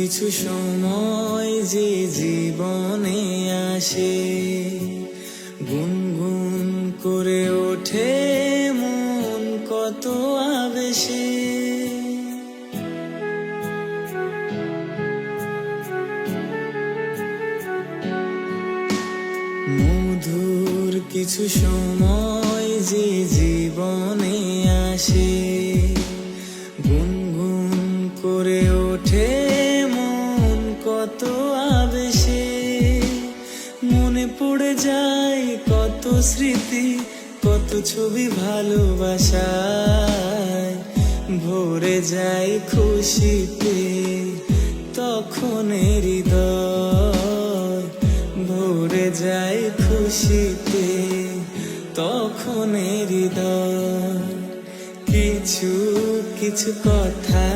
কিছু সময় যে জীবনে আসে, গুনগুন করে ওঠে মন কত আবেশে। মধুর কিছু সময় যে জীবনে আসে, গুনগুন করে ওঠে মন কত আবেশে। মনে পড়ে যায় কত স্মৃতি, কত ছবি ভালোবাসায়, ভরে যায় খুশিতে তখন হৃদয়, ভরে যায় খুশিতে তখন হৃদয়। কিছু কিছু কথা